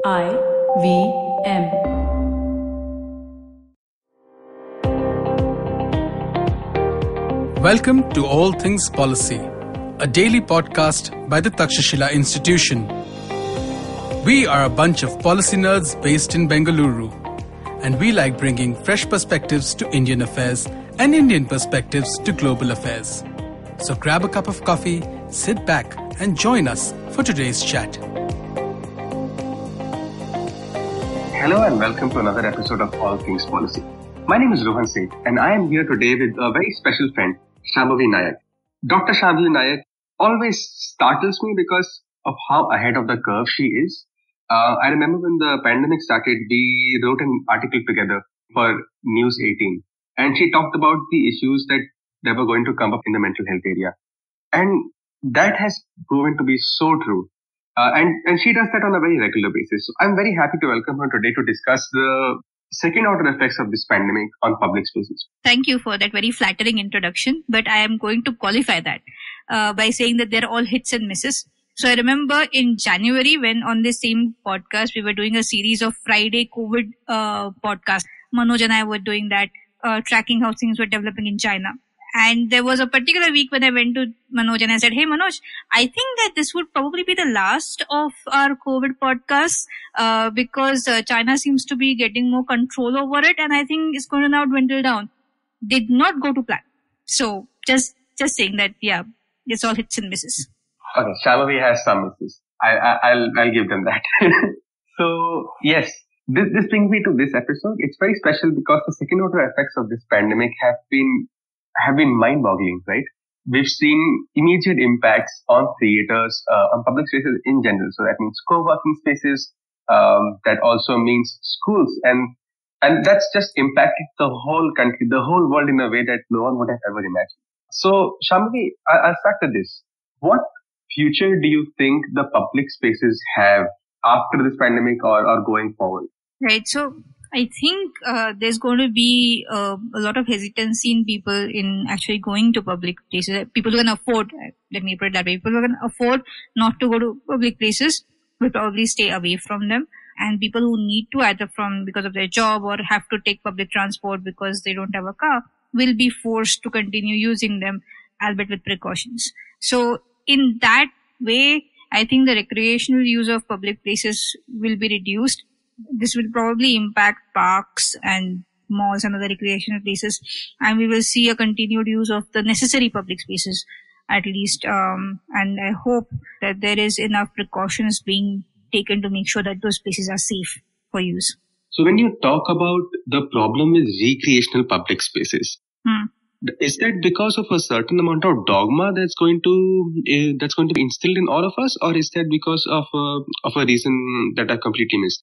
IVM. Welcome to All Things Policy, a daily podcast by the Takshashila Institution. We are a bunch of policy nerds based in Bengaluru, and we like bringing fresh perspectives to Indian affairs and Indian perspectives to global affairs. So grab a cup of coffee, sit back, and join us for today's chat. Hello and welcome to another episode of All Things Policy. My name is Rohan Singh and I am here today with a very special friend, Shambhavi Nayak. Dr. Shambhavi Nayak always startles me because of how ahead of the curve she is. I remember when the pandemic started, we wrote an article together for News 18 and she talked about the issues that were going to come up in the mental health area. And that has proven to be so true. And she does that on a very regular basis. So I'm very happy to welcome her today to discuss the second order effects of this pandemic on public spaces. Thank you for that very flattering introduction, but I am going to qualify that by saying that they're all hits and misses. So I remember in January when on this same podcast, we were doing a series of Friday COVID podcast. Manoj and I were doing that, tracking how things were developing in China. And there was a particular week when I went to Manoj and I said, hey, Manoj, I think that this would probably be the last of our COVID podcasts because China seems to be getting more control over it. And I think it's going to now dwindle down. Did not go to plan. So just saying that, yeah, it's all hits and misses. Okay, Shambhavi has some misses. I'll give them that. So, yes, this brings me to this episode. It's very special because the second order effects of this pandemic have been mind-boggling, right? We've seen immediate impacts on theaters, on public spaces in general. So that means co-working spaces. That also means schools, and that's just impacted the whole country, the whole world in a way that no one would have ever imagined. So, Shambhavi, I'll start with this. What future do you think the public spaces have after this pandemic or going forward? Right. So I think there's going to be a lot of hesitancy in people in actually going to public places. People who can afford, let me put it that way, people who can afford not to go to public places will probably stay away from them. And people who need to either because of their job or have to take public transport because they don't have a car will be forced to continue using them, albeit with precautions. So in that way, I think the recreational use of public places will be reduced. This will probably impact parks and malls and other recreational places, and we will see a continued use of the necessary public spaces at least. And I hope that there is enough precautions being taken to make sure that those places are safe for use. So when you talk about the problem with recreational public spaces, is that because of a certain amount of dogma that's going to be instilled in all of us, or is that because of a reason that I completely missed?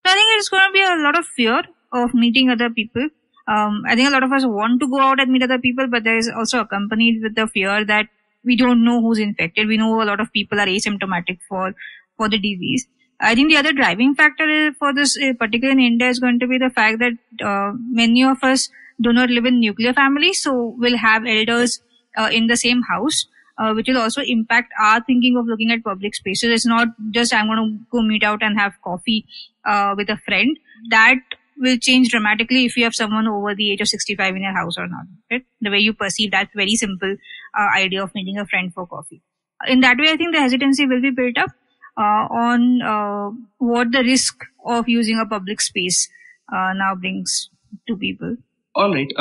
I think it's going to be a lot of fear of meeting other people. I think a lot of us want to go out and meet other people, but there is also accompanied with the fear that we don't know who's infected. We know a lot of people are asymptomatic for the disease. I think the other driving factor for this, particularly in India, is going to be the fact that many of us do not live in nuclear families, so we'll have elders in the same house. Which will also impact our thinking of looking at public spaces. It's not just I'm going to go meet out and have coffee with a friend. That will change dramatically if you have someone over the age of 65 in your house or not. Right? The way you perceive that very simple idea of meeting a friend for coffee. In that way, I think the hesitancy will be built up on what the risk of using a public space now brings to people. All right.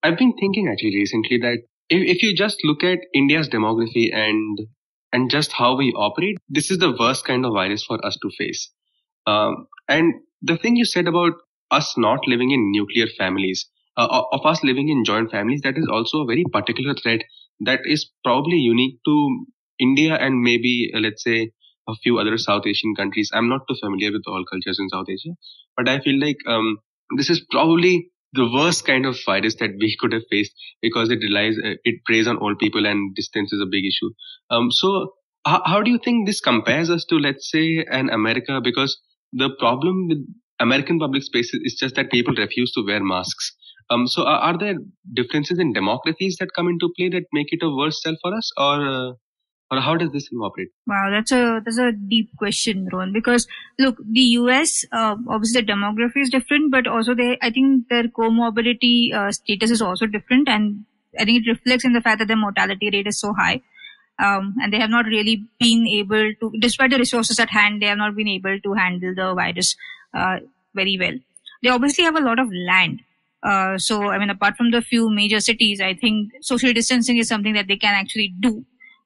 I've been thinking actually recently that if you just look at India's demography and just how we operate, this is the worst kind of virus for us to face. And the thing you said about us not living in nuclear families, of us living in joint families, that is also a very particular threat that is probably unique to India and maybe, let's say, a few other South Asian countries. I'm not too familiar with all cultures in South Asia, but I feel like this is probably the worst kind of virus that we could have faced because it preys on old people and distance is a big issue. So how do you think this compares us to, let's say, an America? Because the problem with American public spaces is just that people refuse to wear masks. So are there differences in demographies that come into play that make it a worse sell for us, or Or how does this operate? Wow, that's a deep question, Rohan. Because look, the US obviously the demography is different, but also I think their comorbidity status is also different, and I think it reflects in the fact that their mortality rate is so high. And they have not really been able to, despite the resources at hand, they have not been able to handle the virus very well. They obviously have a lot of land. So, I mean, apart from the few major cities, I think social distancing is something that they can actually do.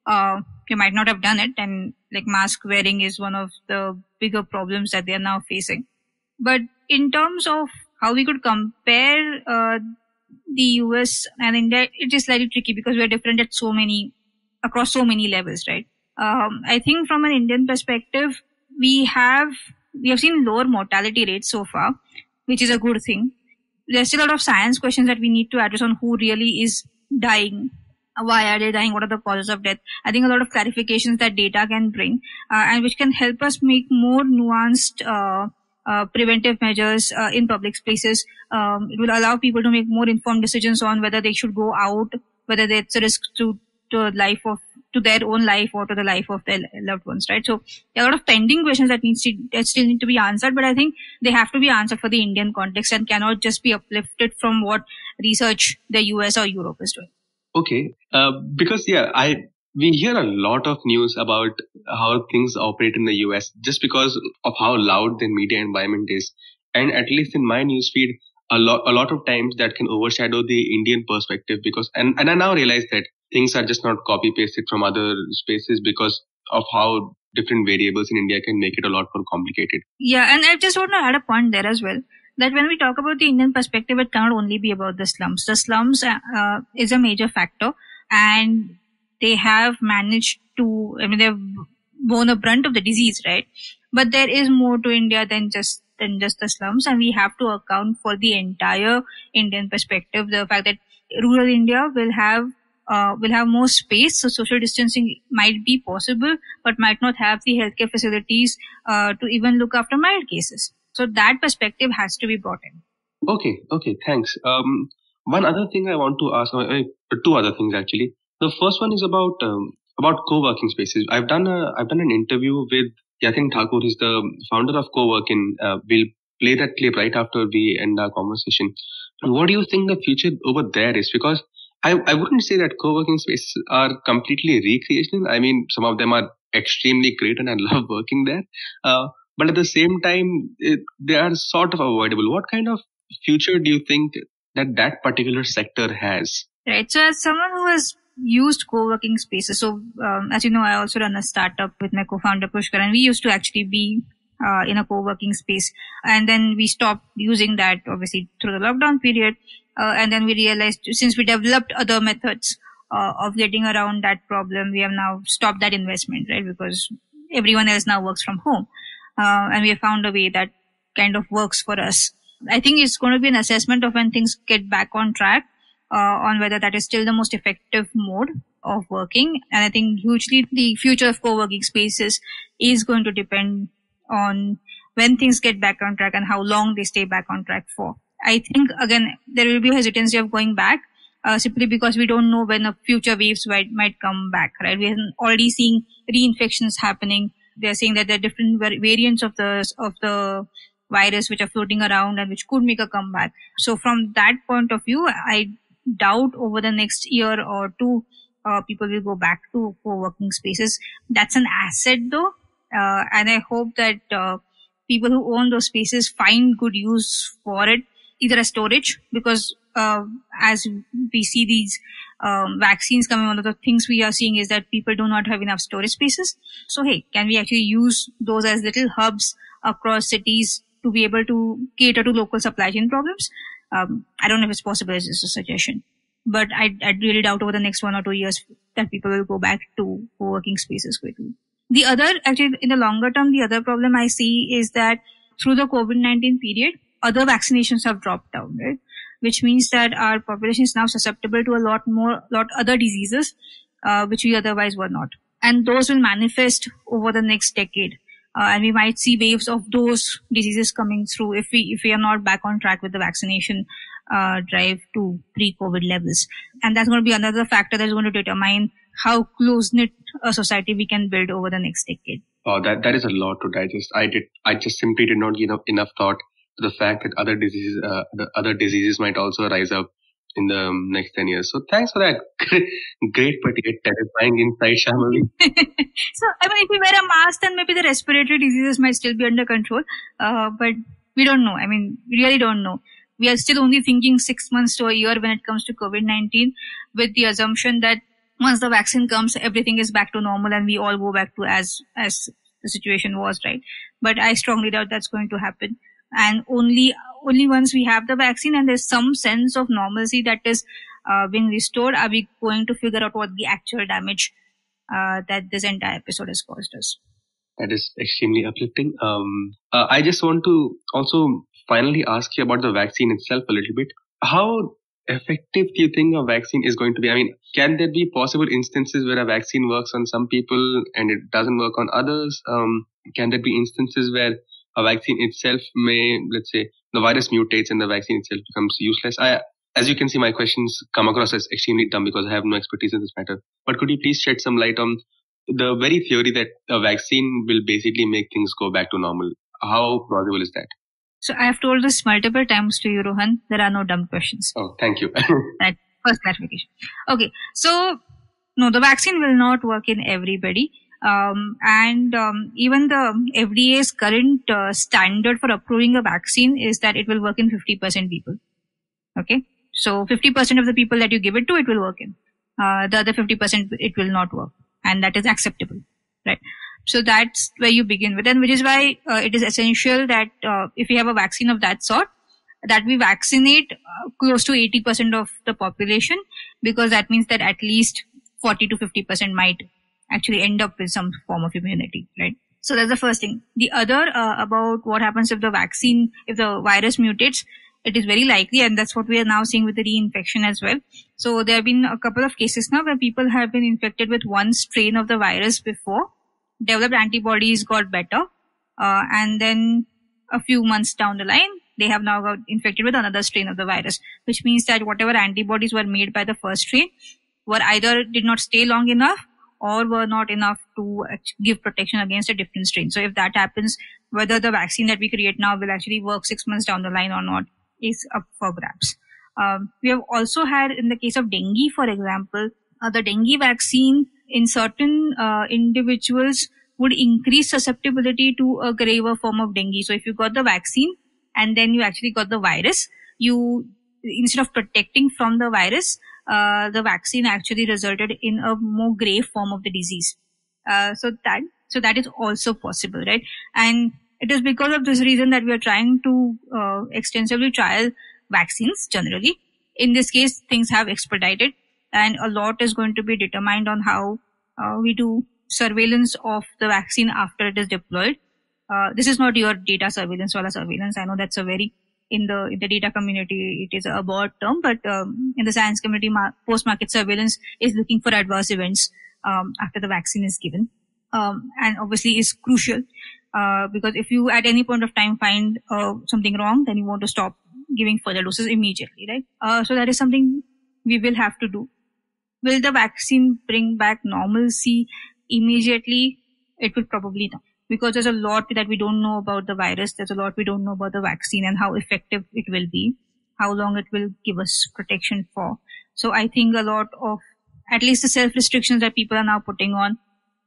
You might not have done it, and like mask wearing is one of the bigger problems that they are now facing. But in terms of how we could compare the US and India, it is slightly tricky because we are different at across so many levels, right? I think from an Indian perspective, we have seen lower mortality rates so far, which is a good thing. There's still a lot of science questions that we need to address on who really is dying. Why are they dying? What are the causes of death? I think a lot of clarifications that data can bring, and which can help us make more nuanced preventive measures in public spaces. It will allow people to make more informed decisions on whether they should go out, whether it's a risk to their own life or to the life of their loved ones, right? So there are a lot of pending questions that still need to be answered, but I think they have to be answered for the Indian context and cannot just be uplifted from what research the US or Europe is doing. Okay, because we hear a lot of news about how things operate in the US just because of how loud the media environment is, and at least in my newsfeed, a lot of times that can overshadow the Indian perspective because and I now realize that things are just not copy pasted from other spaces because of how different variables in India can make it a lot more complicated. Yeah, and I just want to add a point there as well, that when we talk about the Indian perspective, it cannot only be about the slums. The slums is a major factor, and they have managed to, I mean, they've borne the brunt of the disease, right? But there is more to India than just the slums, and we have to account for the entire Indian perspective. The fact that rural India will have more space, so social distancing might be possible, but might not have the healthcare facilities to even look after mild cases. So that perspective has to be brought in. Okay, thanks. One other thing I want to ask, two other things actually. The first one is about co-working spaces. I've done an interview with Yatin Thakur, who's the founder of Co-working. We'll play that clip right after we end our conversation. What do you think the future over there is? Because I wouldn't say that co-working spaces are completely recreational. I mean, some of them are extremely great and I love working there. But at the same time, they are sort of avoidable. What kind of future do you think that particular sector has? Right. So as someone who has used co-working spaces, so as you know, I also run a startup with my co-founder Pushkar, and we used to actually be in a co-working space. And then we stopped using that, obviously, through the lockdown period. And then we realized, since we developed other methods of getting around that problem, we have now stopped that investment, right? Because everyone else now works from home. And we have found a way that kind of works for us. I think it's going to be an assessment of when things get back on track, on whether that is still the most effective mode of working. And I think hugely the future of co-working spaces is going to depend on when things get back on track and how long they stay back on track for. I think, again, there will be a hesitancy of going back simply because we don't know when the future waves might come back, right? We are already seeing reinfections happening. They're saying that there are different variants of the virus which are floating around and which could make a comeback. So from that point of view, I doubt over the next year or two, people will go back to co-working spaces. That's an asset though. And I hope that people who own those spaces find good use for it, either as storage, because as we see these vaccines coming, one of the things we are seeing is that people do not have enough storage spaces. So, hey, can we actually use those as little hubs across cities to be able to cater to local supply chain problems? I don't know if it's possible, it's just a suggestion. But I really doubt over the next 1 or 2 years that people will go back to co-working spaces quickly. The other, actually, in the longer term, the other problem I see is that through the COVID-19 period, other vaccinations have dropped down, right? Which means that our population is now susceptible to a lot other diseases, which we otherwise were not. And those will manifest over the next decade. And we might see waves of those diseases coming through if we are not back on track with the vaccination drive to pre-COVID levels. And that's going to be another factor that's going to determine how close-knit a society we can build over the next decade. Oh, that is a lot to digest. I just simply did not give enough thought to the fact that other diseases might also rise up in the next 10 years. So thanks for that great but yet terrifying insight, Shamali. So, if we wear a mask, then maybe the respiratory diseases might still be under control. But we don't know. We really don't know. We are still only thinking 6 months to a year when it comes to COVID-19, with the assumption that once the vaccine comes, everything is back to normal and we all go back to as the situation was, right? But I strongly doubt that's going to happen. And only once we have the vaccine and there's some sense of normalcy that is being restored, are we going to figure out what the actual damage that this entire episode has caused us. That is extremely uplifting. I just want to also finally ask you about the vaccine itself a little bit. How effective do you think a vaccine is going to be? Can there be possible instances where a vaccine works on some people and it doesn't work on others? Can there be instances where a vaccine itself may, let's say, the virus mutates and the vaccine itself becomes useless? As you can see, my questions come across as extremely dumb because I have no expertise in this matter. But could you please shed some light on the very theory that a vaccine will basically make things go back to normal? How plausible is that? So I have told this multiple times to you, Rohan. There are no dumb questions. Oh, thank you. That first clarification. Okay. So, no, the vaccine will not work in everybody. Even the FDA's current standard for approving a vaccine is that it will work in 50% people. Okay. So 50% of the people that you give it to, it will work in. The other 50%, it will not work. And that is acceptable. Right. So that's where you begin with. And which is why it is essential that if we have a vaccine of that sort, that we vaccinate close to 80% of the population, because that means that at least 40 to 50% might actually end up with some form of immunity, right? So that's the first thing. The other about what happens if the virus mutates, it is very likely, and that's what we are now seeing with the reinfection as well. So there have been a couple of cases now where people have been infected with one strain of the virus before, developed antibodies, got better, and then a few months down the line, they have now got infected with another strain of the virus, which means that whatever antibodies were made by the first strain were either did not stay long enough or were not enough to give protection against a different strain. So if that happens, whether the vaccine that we create now will actually work 6 months down the line or not is up for grabs. We have also had, in the case of dengue, for example, the dengue vaccine in certain individuals would increase susceptibility to a graver form of dengue. So if you got the vaccine and then you actually got the virus, instead of protecting from the virus, the vaccine actually resulted in a more grave form of the disease. So that is also possible, right? And it is because of this reason that we are trying to extensively trial vaccines generally. In this case, things have expedited, and a lot is going to be determined on how we do surveillance of the vaccine after it is deployed. This is not your data surveillance or surveillance. I know that's a very, in the data community, it is a broad term, but in the science community, post-market surveillance is looking for adverse events after the vaccine is given. And obviously is crucial because if you at any point of time find something wrong, then you want to stop giving further doses immediately, right? So that is something we will have to do. Will the vaccine bring back normalcy immediately? It will probably not, because there's a lot that we don't know about the virus. There's a lot we don't know about the vaccine and how effective it will be, how long it will give us protection for. So I think a lot of, at least the self-restrictions that people are now putting on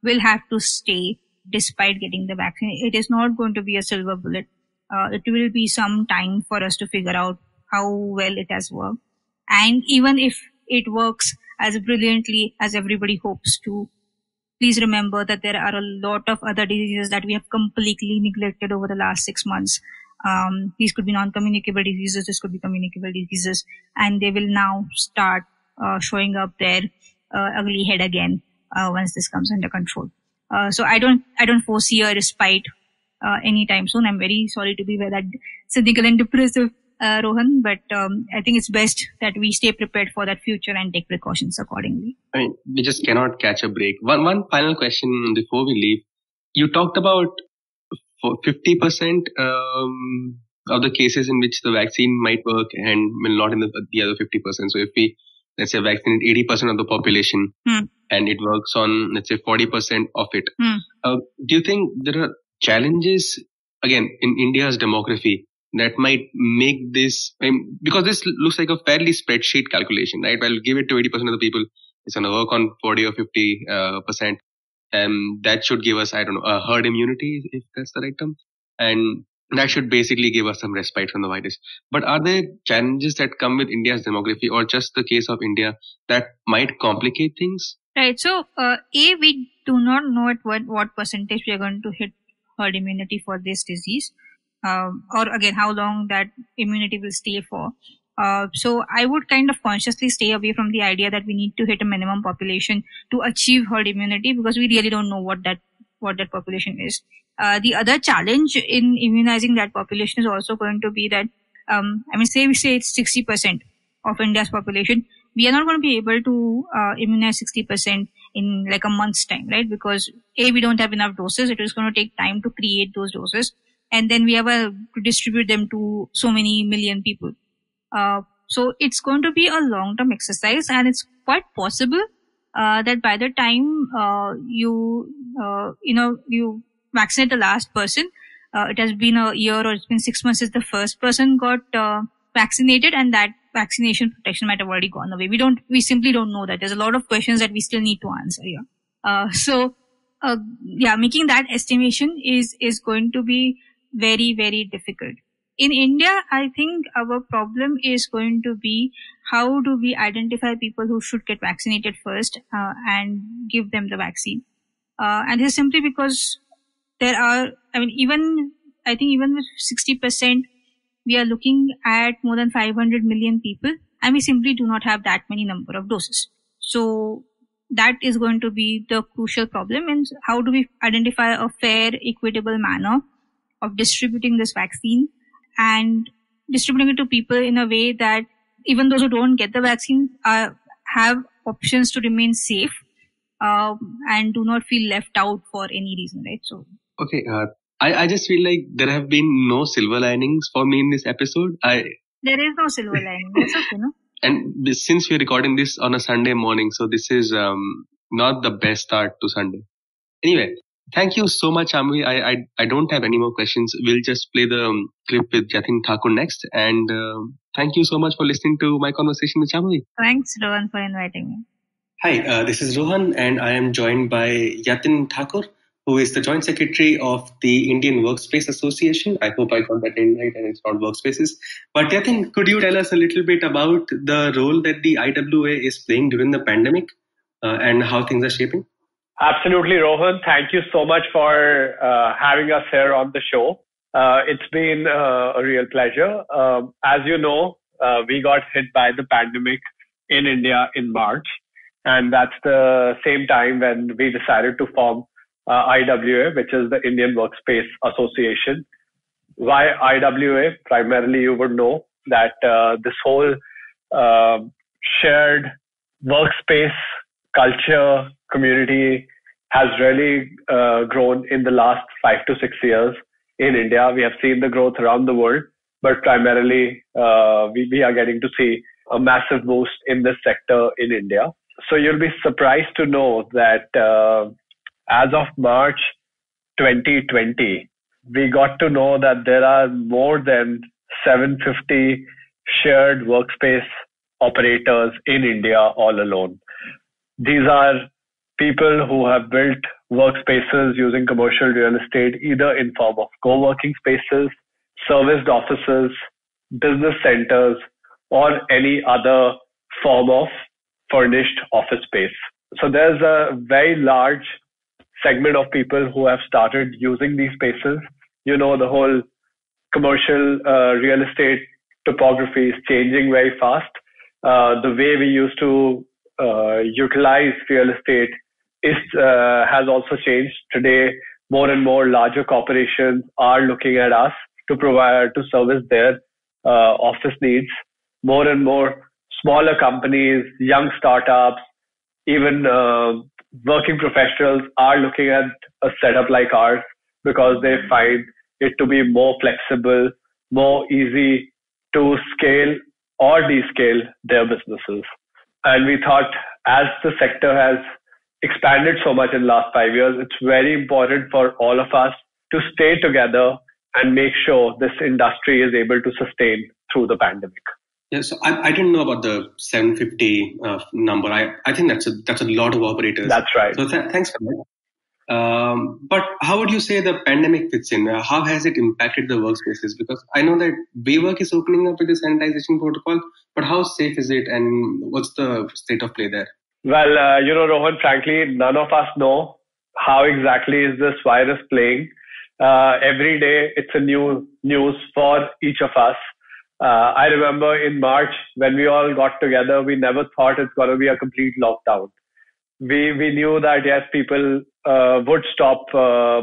will have to stay despite getting the vaccine. It is not going to be a silver bullet. It will be some time for us to figure out how well it has worked. And even if it works as brilliantly as everybody hopes to, please remember that there are a lot of other diseases that we have completely neglected over the last 6 months. These could be non-communicable diseases, this could be communicable diseases, and they will now start showing up their ugly head again once this comes under control. So I don't foresee a respite anytime soon. I'm very sorry to be that cynical and depressive, Rohan, but I think it's best that we stay prepared for that future and take precautions accordingly. I mean, we just cannot catch a break. One final question before we leave. You talked about 50% of the cases in which the vaccine might work and will not in the other 50%. So if we, let's say, vaccinate 80% of the population and it works on, let's say, 40% of it, do you think there are challenges, again, in India's demography that might make this, because this looks like a fairly spreadsheet calculation, right? Well, give it to 80% of the people, it's going to work on 40 or 50%. That should give us, I don't know, a herd immunity, if that's the right term. And that should basically give us some respite from the virus. But are there challenges that come with India's demography, or just the case of India, that might complicate things? Right. So, we do not know at what percentage we are going to hit herd immunity for this disease, or again, how long that immunity will stay for. So I would kind of consciously stay away from the idea that we need to hit a minimum population to achieve herd immunity, because we really don't know what that population is. The other challenge in immunizing that population is also going to be that, say it's 60% of India's population. We are not going to be able to immunize 60% in like a month's time, right? Because we don't have enough doses. It is going to take time to create those doses. And then we have to distribute them to so many million people. So it's going to be a long-term exercise, and it's quite possible that by the time you vaccinate the last person, it has been a year or it's been 6 months since the first person got vaccinated, and that vaccination protection might have already gone away. We simply don't know that. There's a lot of questions that we still need to answer here. Making that estimation is going to be very, very difficult. In India, I think our problem is going to be how do we identify people who should get vaccinated first and give them the vaccine. And this is simply because there are, even with 60%, we are looking at more than 500 million people, and we simply do not have that many number of doses. So that is going to be the crucial problem. And how do we identify a fair, equitable manner of distributing this vaccine and distributing it to people in a way that even those who don't get the vaccine have options to remain safe and do not feel left out for any reason, right? So, okay, I just feel like there have been no silver linings for me in this episode. There is no silver lining. That's okay, no? And since we're recording this on a Sunday morning, so this is not the best start to Sunday. Anyway, thank you so much, Shamvi. I don't have any more questions. We'll just play the clip with Yatin Thakur next. And thank you so much for listening to my conversation with Shamvi. Thanks, Rohan, for inviting me. Hi, this is Rohan, and I am joined by Yatin Thakur, who is the Joint Secretary of the Indian Workspace Association. I hope I got that name right, and it's not Workspaces. But Yatin, could you tell us a little bit about the role that the IWA is playing during the pandemic and how things are shaping? Absolutely, Rohan. Thank you so much for having us here on the show. It's been a real pleasure. As you know, we got hit by the pandemic in India in March, and that's the same time when we decided to form IWA, which is the Indian Workspace Association. Why IWA? Primarily, you would know that this whole shared workspace culture community has really grown in the last 5 to 6 years in India. We have seen the growth around the world, but primarily we are getting to see a massive boost in this sector in India. So you'll be surprised to know that as of March 2020, we got to know that there are more than 750 shared workspace operators in India all alone. These are people who have built workspaces using commercial real estate, either in form of co-working spaces, serviced offices, business centers, or any other form of furnished office space. So there's a very large segment of people who have started using these spaces. You know, the whole commercial real estate topography is changing very fast. The way we used to utilize real estate has also changed. Today, more and more larger corporations are looking at us to service their office needs. More and more smaller companies, young startups, even working professionals are looking at a setup like ours because they find it to be more flexible, more easy to scale or descale their businesses. And we thought, as the sector has expanded so much in the last 5 years, it's very important for all of us to stay together and make sure this industry is able to sustain through the pandemic. Yeah, so I didn't know about the 750 number. I think that's a lot of operators. That's right. So thanks for that. But how would you say the pandemic fits in? How has it impacted the workspaces? Because I know that WeWork is opening up with the sanitization protocol, but how safe is it and what's the state of play there? Well, Rohan, frankly, none of us know how exactly is this virus playing. Every day it's a new news for each of us. I remember in March when we all got together, we never thought it's going to be a complete lockdown. We knew that yes, people would stop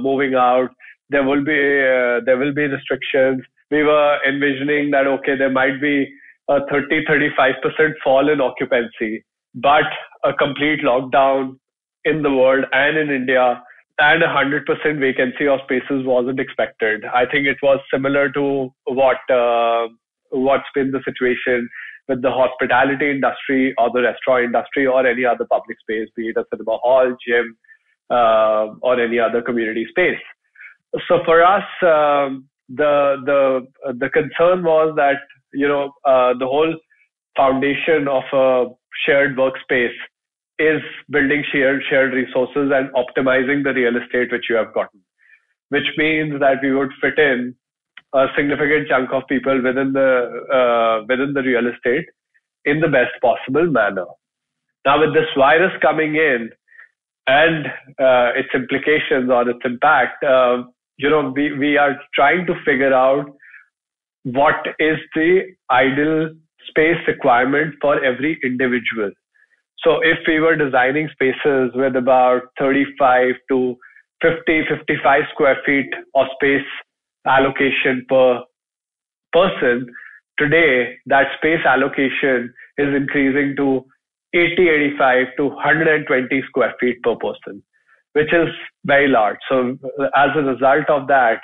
moving out. There will be restrictions. We were envisioning that okay, there might be a 30-35% fall in occupancy, but a complete lockdown in the world and in India and 100% vacancy of spaces wasn't expected. I think it was similar to what's been the situation with the hospitality industry or the restaurant industry or any other public space, be it a cinema hall, gym, or any other community space. So for us, the concern was that the whole foundation of a shared workspace is building shared resources and optimizing the real estate which you have gotten, which means that we would fit in a significant chunk of people within the real estate in the best possible manner. Now, with this virus coming in and its implications or its impact, we are trying to figure out what is the ideal space requirement for every individual. So if we were designing spaces with about 35 to 55 square feet of space allocation per person, today that space allocation is increasing to 85 to 120 square feet per person, which is very large. So as a result of that,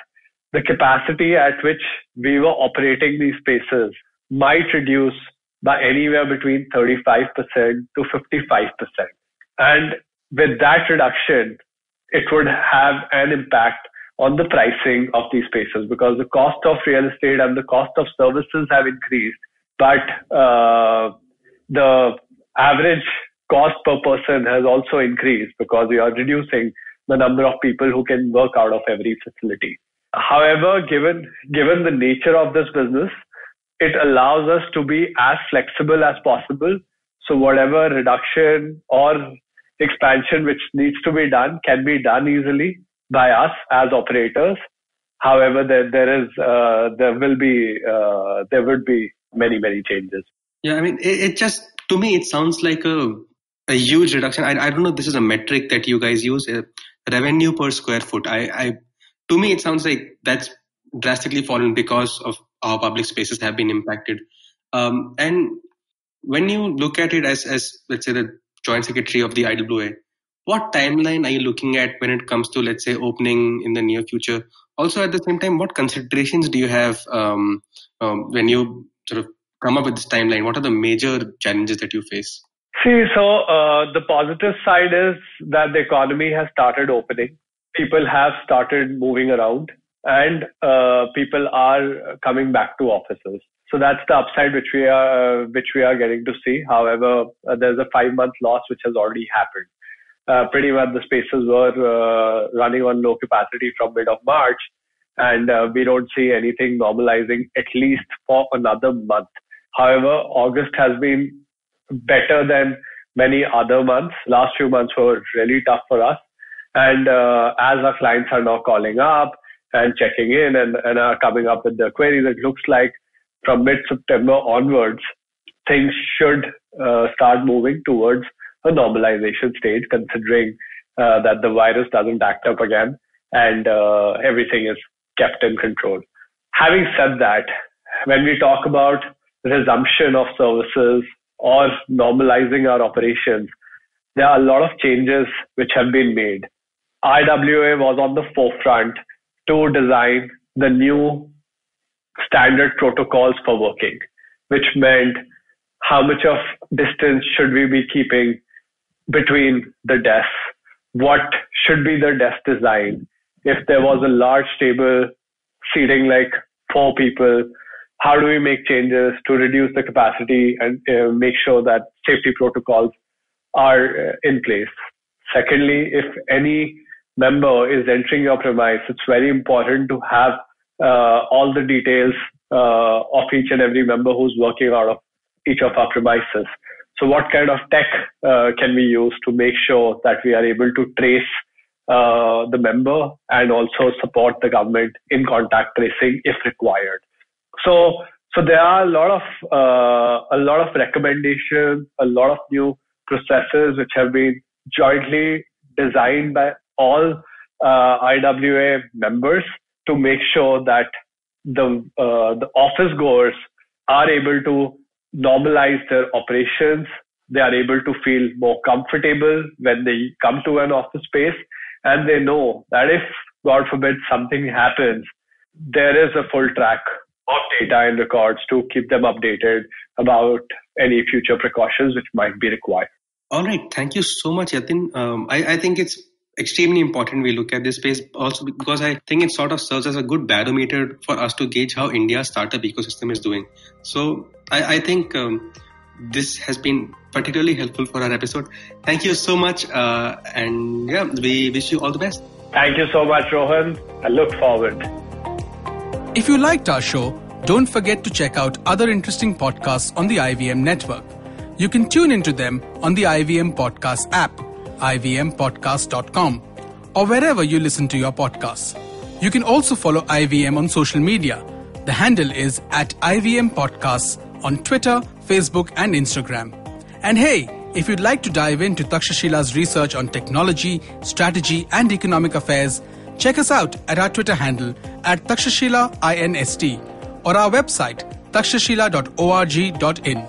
the capacity at which we were operating these spaces might reduce by anywhere between 35% to 55%. And with that reduction, it would have an impact on the pricing of these spaces because the cost of real estate and the cost of services have increased, but the average cost per person has also increased because we are reducing the number of people who can work out of every facility. However, given the nature of this business, it allows us to be as flexible as possible. So whatever reduction or expansion which needs to be done can be done easily by us as operators. However, there would be many changes. Yeah, I mean, it just, to me, it sounds like a huge reduction. I don't know if this is a metric that you guys use, revenue per square foot. To me, it sounds like that's drastically fallen because of how public spaces have been impacted. And when you look at it as let's say the joint secretary of the IWA, what timeline are you looking at when it comes to, let's say, opening in the near future? Also, at the same time, what considerations do you have when you sort of come up with this timeline? What are the major challenges that you face? See, so the positive side is that the economy has started opening. People have started moving around and people are coming back to offices. So that's the upside which we are getting to see. However, there's a 5-month loss which has already happened. Pretty much the spaces were running on low capacity from mid of March, and we don't see anything normalizing at least for another month. However, August has been better than many other months. Last few months were really tough for us. And as our clients are now calling up and checking in and are coming up with their queries, it looks like from mid-September onwards, things should start moving towards a normalization stage, considering that the virus doesn't act up again and everything is kept in control. Having said that, when we talk about resumption of services or normalizing our operations, there are a lot of changes which have been made. IWA was on the forefront to design the new standard protocols for working, which meant how much of distance should we be keeping between the desks? What should be the desk design? If there was a large table seating like 4 people, how do we make changes to reduce the capacity and make sure that safety protocols are in place? Secondly, if any member is entering your premise, it's very important to have all the details of each and every member who's working out of each of our premises. So what kind of tech can we use to make sure that we are able to trace the member and also support the government in contact tracing if required? So there are a lot of recommendations, a lot of new processes which have been jointly designed by all IWA members to make sure that the office goers are able to normalize their operations. They are able to feel more comfortable when they come to an office space, and they know that if, God forbid, something happens, there is a full track of data and records to keep them updated about any future precautions which might be required. All right. Thank you so much, Yatin. I think it's extremely important we look at this space also because I think it sort of serves as a good barometer for us to gauge how India's startup ecosystem is doing. So I think this has been particularly helpful for our episode. Thank you so much. And yeah, we wish you all the best. Thank you so much, Rohan. I look forward. If you liked our show, don't forget to check out other interesting podcasts on the IVM network. You can tune into them on the IVM Podcast app, ivmpodcast.com, or wherever you listen to your podcasts. You can also follow IVM on social media. The handle is @IVM Podcasts on Twitter, Facebook, and Instagram. And hey, if you'd like to dive into Takshashila's research on technology, strategy, and economic affairs, check us out at our Twitter handle @TakshashilaINST or our website takshashila.org.in.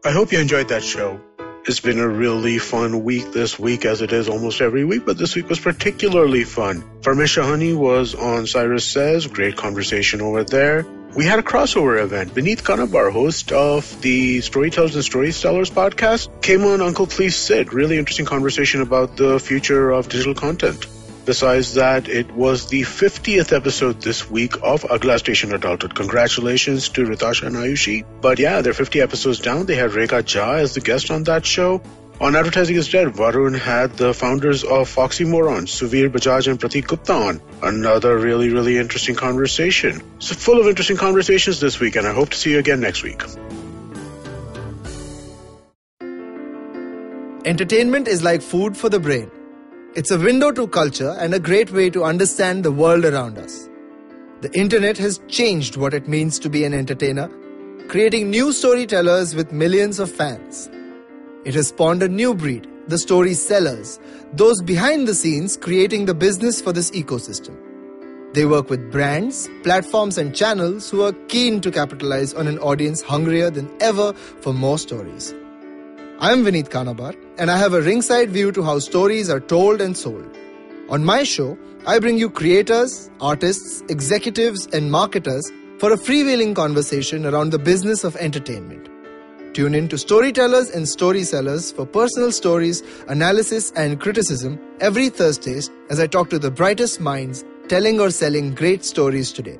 I hope you enjoyed that show. It's been a really fun week this week, as it is almost every week, but this week was particularly fun. Parmesh Shahani was on Cyrus Says, great conversation over there. We had a crossover event. Vineet Kanabar, host of the Storytellers and Storytellers podcast, came on Uncle Please Sit. Really interesting conversation about the future of digital content. Besides that, it was the 50th episode this week of Agla Station Adulthood. Congratulations to Ritasha and Ayushi. But yeah, they're 50 episodes down. They had Rekha Jha as the guest on that show. On Advertising is Dead, Varun had the founders of Foxymoron, Suvir Bajaj and Pratik Gupta on. Another really, really interesting conversation. So full of interesting conversations this week, and I hope to see you again next week. Entertainment is like food for the brain. It's a window to culture and a great way to understand the world around us. The internet has changed what it means to be an entertainer, creating new storytellers with millions of fans. It has spawned a new breed, the story sellers, those behind the scenes creating the business for this ecosystem. They work with brands, platforms and channels who are keen to capitalize on an audience hungrier than ever for more stories. I'm Vineet Kanabar, and I have a ringside view to how stories are told and sold. On my show, I bring you creators, artists, executives, and marketers for a freewheeling conversation around the business of entertainment. Tune in to Storytellers and Story Sellers for personal stories, analysis, and criticism every Thursdays as I talk to the brightest minds telling or selling great stories today.